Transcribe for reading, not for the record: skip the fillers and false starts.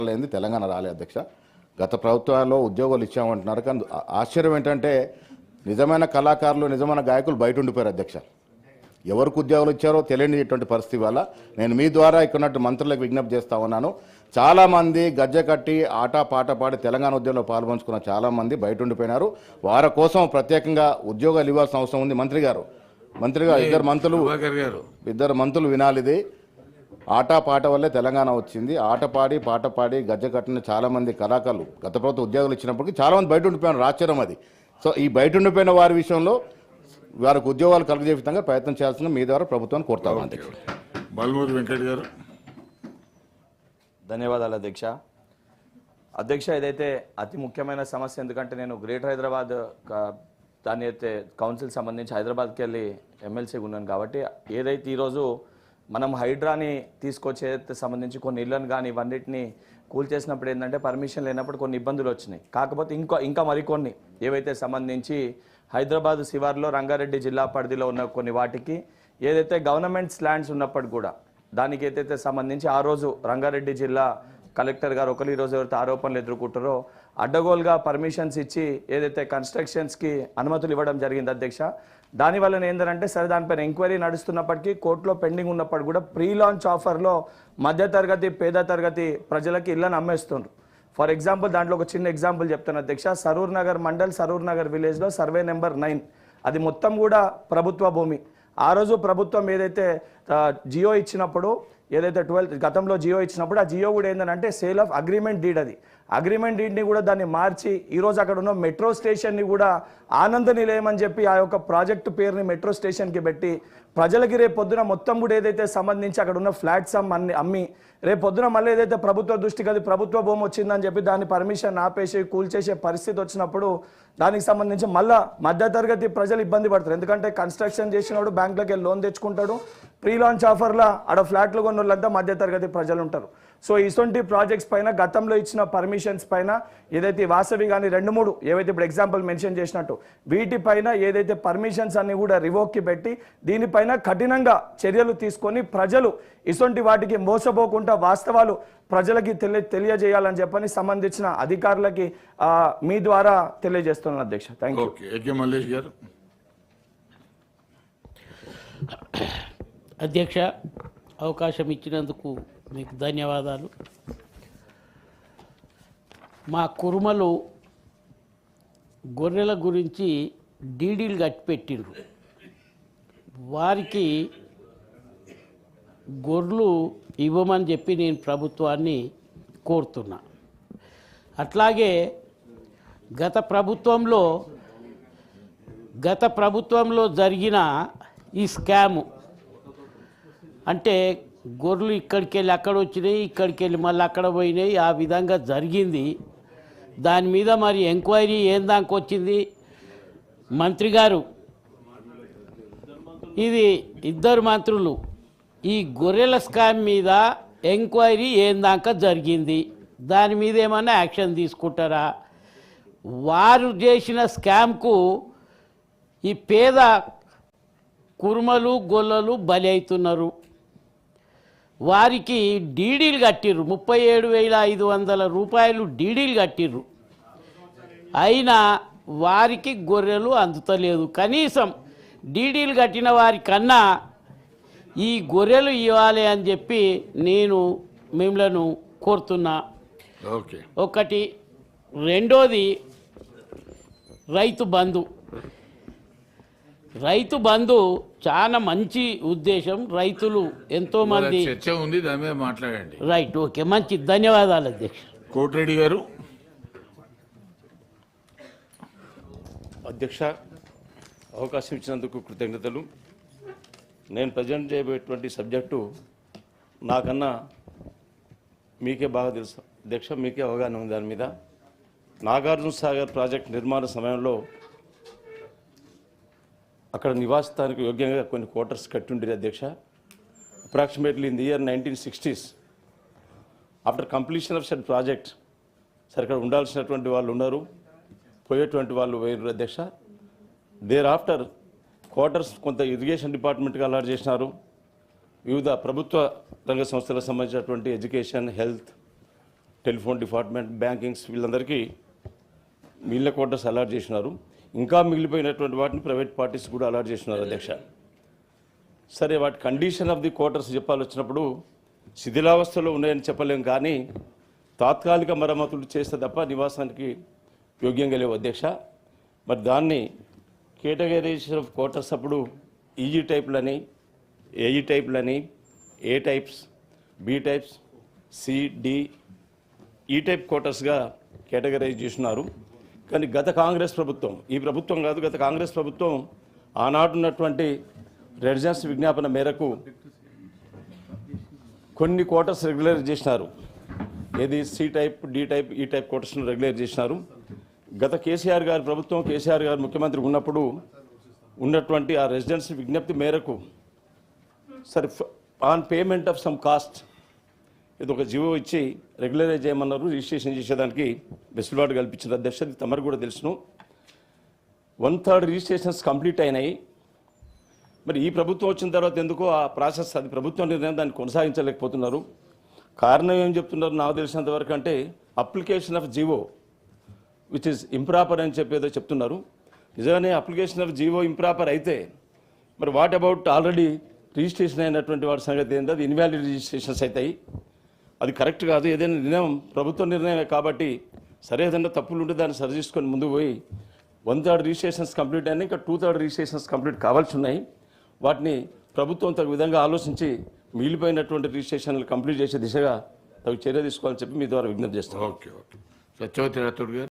సంవత్సరాలైంది తెలంగాణ రాలే అధ్యక్ష. గత ప్రభుత్వాల్లో ఉద్యోగాలు ఇచ్చామంటున్నారు, కానీ ఆశ్చర్యం ఏంటంటే నిజమైన కళాకారులు, నిజమైన గాయకులు బయట ఉండిపోయారు అధ్యక్ష. ఎవరికి ఉద్యోగాలు ఇచ్చారో తెలియనిటువంటి పరిస్థితి వల్ల నేను మీ ద్వారా ఇక్కడ మంత్రులకు విజ్ఞప్తి చేస్తా ఉన్నాను. చాలామంది గజ్జె కట్టి ఆట పాట పాడి తెలంగాణ ఉద్యమంలో పాల్పంచుకున్న చాలామంది బయట ఉండిపోయినారు. వారి కోసం ప్రత్యేకంగా ఉద్యోగాలు ఇవ్వాల్సిన అవసరం ఉంది. మంత్రి గారు ఇద్దరు మంత్రులు వినాలి. ఇది ఆట పాట వల్లే తెలంగాణ వచ్చింది. ఆట పాడి పాట పాడి గజ్జె కట్టిన చాలామంది కళాకారులు గత ప్రభుత్వం ఉద్యోగాలు ఇచ్చినప్పటికీ చాలామంది బయట ఉండిపోయినారు. ఆశ్చర్యం అది. సో ఈ బయట ఉండిపోయిన వారి విషయంలో వారికి ఉద్యోగాలు కలుగజే విధంగా ప్రయత్నం చేయాల్సిన మీ ద్వారా ప్రభుత్వాన్ని కోరుతాను అధ్యక్ష. బాలమూరి వెంకట్ గారు. ధన్యవాదాలు అధ్యక్ష. అధ్యక్ష, ఇదైతే అతి ముఖ్యమైన సమస్య. ఎందుకంటే నేను గ్రేటర్ హైదరాబాద్ దాని అయితే కౌన్సిల్ సంబంధించి హైదరాబాద్కి వెళ్ళి ఎమ్మెల్సీగా ఉన్నాను కాబట్టి ఏదైతే ఈరోజు మనం హైడ్రాని తీసుకొచ్చే సంబంధించి కొన్ని ఇళ్లను కానీ ఇవన్నిటిని కూల్చేసినప్పుడు ఏంటంటే పర్మిషన్ లేనప్పుడు కొన్ని ఇబ్బందులు వచ్చినాయి. కాకపోతే ఇంకా మరికొన్ని ఏవైతే సంబంధించి హైదరాబాద్ శివార్లో రంగారెడ్డి జిల్లా పరిధిలో ఉన్న కొన్ని వాటికి ఏదైతే గవర్నమెంట్ ల్యాండ్స్ ఉన్నప్పుడు కూడా దానికి ఏదైతే సంబంధించి ఆ రోజు రంగారెడ్డి జిల్లా కలెక్టర్ గారు ఒకరు ఈరోజు ఎవరైతే ఆరోపణలు ఎదుర్కొంటారో అడ్డగోలుగా పర్మిషన్స్ ఇచ్చి ఏదైతే కన్స్ట్రక్షన్స్కి అనుమతులు ఇవ్వడం జరిగింది అధ్యక్ష. దానివల్ల ఏంటంటే సరే దానిపైన ఎంక్వైరీ నడుస్తున్నప్పటికీ కోర్టులో పెండింగ్ ఉన్నప్పుడు కూడా ప్రీ లాంచ్ ఆఫర్లో మధ్యతరగతి పేద తరగతి ప్రజలకి ఇళ్లను అమ్మేస్తున్నారు. ఫర్ ఎగ్జాంపుల్ దాంట్లో ఒక చిన్న ఎగ్జాంపుల్ చెప్తాను అధ్యక్ష. సరూర్ నగర్ మండల్ సరూర్ నగర్ విలేజ్లో సర్వే నెంబర్ 9 అది మొత్తం కూడా ప్రభుత్వ భూమి. ఆ రోజు ప్రభుత్వం ఏదైతే జియో ఇచ్చినప్పుడు ఏదైతే 12 గతంలో జియో ఇచ్చినప్పుడు ఆ జియో కూడా ఏంటంటే సేల్ ఆఫ్ అగ్రిమెంట్ డీడ్. అది అగ్రిమెంట్ డీడ్ని కూడా దాన్ని మార్చి ఈరోజు అక్కడ ఉన్న మెట్రో స్టేషన్ని కూడా ఆనంద నిలయం అని చెప్పి ఆ యొక్క ప్రాజెక్టు పేరుని మెట్రో స్టేషన్కి పెట్టి ప్రజలకి రేపు పొద్దున మొత్తం కూడా ఏదైతే సంబంధించి అక్కడ ఉన్న ఫ్లాట్స్ అమ్మి రేపు పొద్దున మళ్ళీ ఏదైతే ప్రభుత్వ దృష్టికి అది ప్రభుత్వ భూమి వచ్చిందని చెప్పి దాన్ని పర్మిషన్ ఆపేసి కూల్చేసే పరిస్థితి వచ్చినప్పుడు దానికి సంబంధించి మళ్ళీ మధ్యతరగతి ప్రజలు ఇబ్బంది పడతారు. ఎందుకంటే కన్స్ట్రక్షన్ చేసినప్పుడు బ్యాంకులకి లోన్ తెచ్చుకుంటాడు. ప్రీ లాంచ్ ఆఫర్లో ఆడ ఫ్లాట్లు కొన్న వాళ్ళంతా మధ్యతరగతి ప్రజలు ఉంటారు. సో ఇటువంటి ప్రాజెక్ట్స్ పైన గతంలో ఇచ్చిన పర్మిషన్స్ పైన ఏదైతే వాసవి కానీ 2-3 ఏవైతే ఇప్పుడు ఎగ్జాంపుల్ మెన్షన్ చేసినట్టు వీటిపైన ఏదైతే పర్మిషన్స్ అన్ని కూడా రివోక్కి పెట్టి దీనిపైన కఠినంగా చర్యలు తీసుకొని ప్రజలు ఇటువంటి వాటికి మోసపోకుండా వాస్తవాలు ప్రజలకి తెలియజేయాలని చెప్పని సంబంధించిన అధికారులకి మీ ద్వారా తెలియజేస్తున్నాను అధ్యక్ష. Thank you. అధ్యక్ష, అవకాశం ఇచ్చినందుకు మీకు ధన్యవాదాలు. మా కురుమలు గొర్రెల గురించి డీడీలు కట్టిపెట్టిండ్రు. వారికి గొర్రెలు ఇవ్వమని చెప్పి నేను ప్రభుత్వాన్ని కోరుతున్నా. అట్లాగే గత ప్రభుత్వంలో జరిగిన ఈ స్కాము అంటే గొర్రెలు ఇక్కడికి వెళ్ళి అక్కడ వచ్చినాయి, ఇక్కడికి వెళ్ళి మళ్ళీ అక్కడ పోయినాయి, ఆ విధంగా జరిగింది. దాని మీద మరి ఎంక్వైరీ ఏం దాకా వచ్చింది? మంత్రి గారు, ఇది ఇద్దరు మంత్రులు ఈ గొర్రెల స్కామ్ మీద ఎంక్వైరీ ఏం దాకా జరిగింది, దాని మీద ఏమన్నా యాక్షన్ తీసుకుంటారా? వారు చేసిన స్కామ్కు ఈ పేద కుర్మలు గొల్లలు బలి అవుతున్నారు. వారికి డీడీలు కట్టిర్రు, 37,500 రూపాయలు డీడీలు కట్టిర్రు. అయినా వారికి గొర్రెలు అందుతలేదు. కనీసం డీడీలు కట్టిన వారికన్నా ఈ గొర్రెలు ఇవ్వాలి అని చెప్పి నేను మిమ్మల్ని కోరుతున్నా. ఒకటి. రెండోది రైతు బంధు చాలా మంచి ఉద్దేశం. రైతులు ఎంతోమంది చర్చ ఉంది, దాని మీద మాట్లాడండి. రైట్, ఓకే, మంచి ధన్యవాదాలు అధ్యక్ష. కోటిరెడ్డి గారు. అధ్యక్ష, అవకాశం ఇచ్చినందుకు కృతజ్ఞతలు. నేను ప్రజెంట్ చేయబోయేటువంటి సబ్జెక్టు నాకన్నా మీకే బాగా తెలుసు అధ్యక్ష, మీకే అవగాహన ఉంది దాని మీద. నాగార్జున సాగర్ ప్రాజెక్ట్ నిర్మాణ సమయంలో అక్కడ నివాసానికి యోగ్యంగా కొన్ని క్వార్టర్స్ కట్టి ఉండేది అధ్యక్ష. Approximately in the year 1960s after completion of said project సరే ఇక్కడ ఉండాల్సినటువంటి వాళ్ళు ఉన్నారు, పోయేటువంటి వాళ్ళు వేరు అధ్యక్ష. దేర్ ఆఫ్టర్ క్వార్టర్స్ కొంత ఇరిగేషన్ డిపార్ట్మెంట్కి అలాట్ చేసినారు. వివిధ ప్రభుత్వ రంగ సంస్థలకు సంబంధించినటువంటి education, health, telephone department, bankings వీళ్ళందరికీ మిగిలిన క్వార్టర్స్ అలాట్ చేసినారు. ఇంకా మిగిలిపోయినటువంటి వాటిని ప్రైవేట్ పార్టీస్ కూడా అలాట్ చేసినారు అధ్యక్ష. సరే, వాటి కండిషన్ ఆఫ్ ది క్వార్టర్స్ చెప్పాలి వచ్చినప్పుడు శిథిలావస్థలో ఉన్నాయని చెప్పలేం, కానీ తాత్కాలిక మరమ్మతులు చేస్తే తప్ప నివాసానికి యోగ్యంగా లేవు అధ్యక్ష. మరి దాన్ని కేటగరైజేషన్ ఆఫ్ క్వార్టర్స్ అప్పుడు ఈజీ టైప్లని, ఏఈ టైప్లని, A types, B types, C, D, E type క్వార్టర్స్గా కేటగరైజ్ చేస్తున్నారు. కానీ గత కాంగ్రెస్ ప్రభుత్వం, ఈ ప్రభుత్వం కాదు, గత కాంగ్రెస్ ప్రభుత్వం ఆనాడున్నటువంటి రెసిడెన్స్ విజ్ఞాపన మేరకు కొన్ని క్వార్టర్స్ రెగ్యులర్ చేసినారు. ఏది సి టైప్, డి టైప్, ఈ టైప్ క్వార్టర్స్ను రెగ్యులర్ చేసినారు. గత కేసీఆర్ గారి ప్రభుత్వం, కేసీఆర్ గారు ముఖ్యమంత్రి ఉన్నప్పుడు ఉన్నటువంటి ఆ రెసిడెన్స్ విజ్ఞప్తి మేరకు సరే on payment of some cost ఇది ఒక జీవో ఇచ్చి రెగ్యులరైజ్ చేయమన్నారు. రిజిస్ట్రేషన్ చేసేదానికి వెసులుబాటు కల్పించిన అధ్యక్ష, ఇది తమరు కూడా తెలుసును. 1/3 రిజిస్ట్రేషన్స్ కంప్లీట్ అయినాయి. మరి ఈ ప్రభుత్వం వచ్చిన తర్వాత ఎందుకో ఆ ప్రాసెస్, అది ప్రభుత్వం నిర్ణయం, దాన్ని కొనసాగించలేకపోతున్నారు. కారణం ఏం చెప్తున్నారు నాకు తెలిసినంత వరకు అంటే application of GO which is improper అని చెప్పేదో చెప్తున్నారు. నిజంగానే అప్లికేషన్ ఆఫ్ జీవో ఇంప్రాపర్ అయితే మరి వాట్ అబౌట్ ఆల్రెడీ రిజిస్ట్రేషన్ అయినటువంటి వాటి సంగతి ఏంటో, అది ఇన్వాలిడ్ రిజిస్ట్రేషన్స్ అవుతాయి. అది కరెక్ట్ కాదు. ఏదైనా నిర్ణయం ప్రభుత్వ నిర్ణయమే కాబట్టి సరే, ఏదైనా తప్పులు ఉంటే దాన్ని సరి చేసుకొని ముందుకు పోయి 1/3 రిజిస్ట్రేషన్స్ కంప్లీట్ అయినాయి, ఇంకా 2/3 రిజిస్ట్రేషన్స్ కంప్లీట్ కావాల్సి ఉన్నాయి. వాటిని ప్రభుత్వం తగు విధంగా ఆలోచించి మిగిలిపోయినటువంటి రిజిస్ట్రేషన్లు కంప్లీట్ చేసే దిశగా తగు చర్య తీసుకోవాలని చెప్పి మీ ద్వారా విజ్ఞప్తి చేస్తాను. ఓకే. సత్యవతి రాథోడ్ గారు.